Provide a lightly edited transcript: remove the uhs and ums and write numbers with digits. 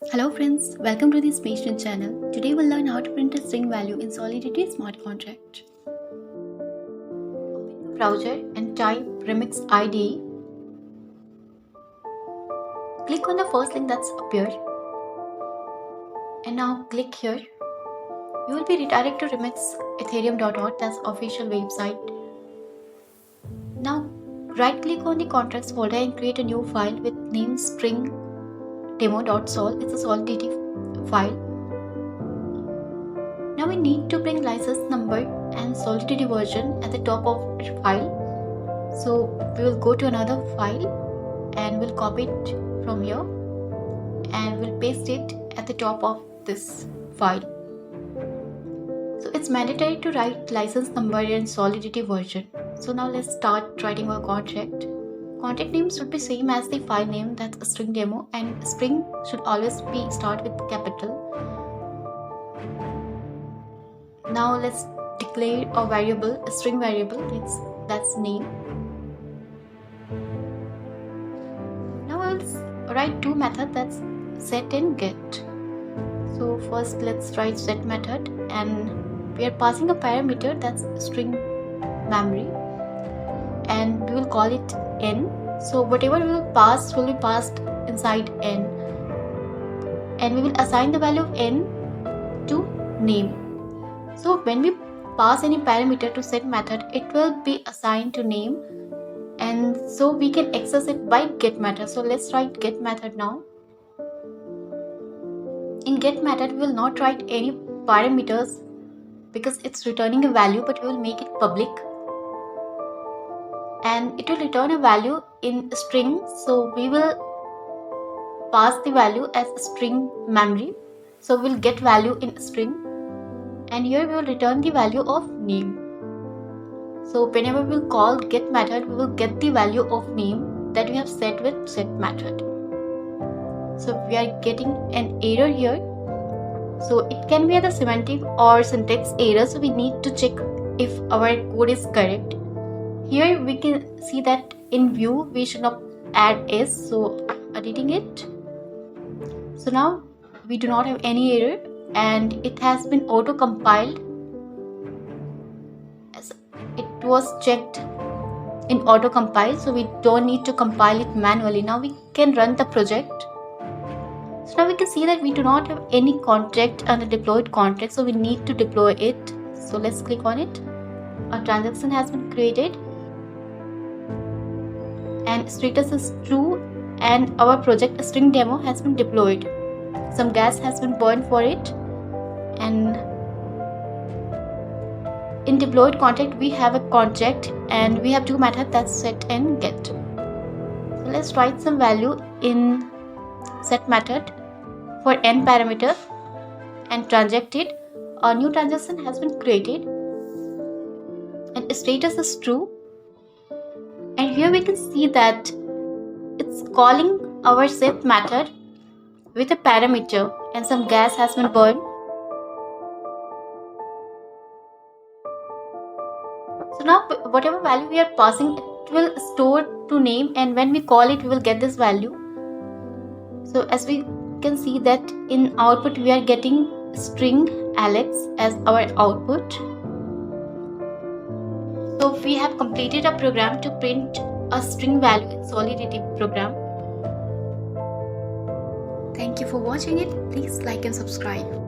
Hello friends, welcome to this patient channel. Today we'll learn how to print a string value in Solidity smart contract. Open your browser and type Remix IDE. Click on the first link that's appeared. And now click here. You will be redirected to Remix Ethereum.org, that's official website. Now right click on the contracts folder and create a new file with name string demo.sol. It's a Solidity file. Now we need to bring license number and Solidity version at the top of the file. So we will go to another file and we'll copy it from here and we'll paste it at the top of this file. So it's mandatory to write license number and Solidity version. So now let's start writing our contract. Contract name should be same as the file name, that's a string demo, and string should always be start with capital. Now let's declare a variable, a string variable, that's name. Now I'll write two methods, that's set and get. So first let's write set method, and we are passing a parameter, that's string memory, and we will call it n. So whatever we will pass will be passed inside n, and we will assign the value of n to name. So when we pass any parameter to set method, it will be assigned to name, and so we can access it by get method. So let's write get method now. In get method we will not write any parameters because it's returning a value, but we will make it public, and it will return a value in string. So we will pass the value as string memory, so we'll get value in string, and here we will return the value of name. So whenever we will call get method, we will get the value of name that we have set with set method. So we are getting an error here, so it can be either semantic or syntax error, so we need to check if our code is correct. Here we can see that in view we should not add s, so I'm editing it. So now we do not have any error, and it has been auto compiled. It was checked in auto compile, so we don't need to compile it manually. Now we can run the project. So now we can see that we do not have any contract and a deployed contract, so we need to deploy it. So let's click on it. A transaction has been created and status is true, and our project string demo has been deployed. Some gas has been burned for it, and in deployed contract we have a contract and we have two methods, that's set and get. So let's write some value in set method for n parameter and transact it. A new transaction has been created and status is true, and here we can see that it's calling our set method with a parameter and some gas has been burned. So now whatever value we are passing, it will store to name, and when we call it we will get this value. So as we can see that in output we are getting string Alex as our output. So we have completed a program to print a string value in Solidity program. Thank you for watching it. Please like and subscribe.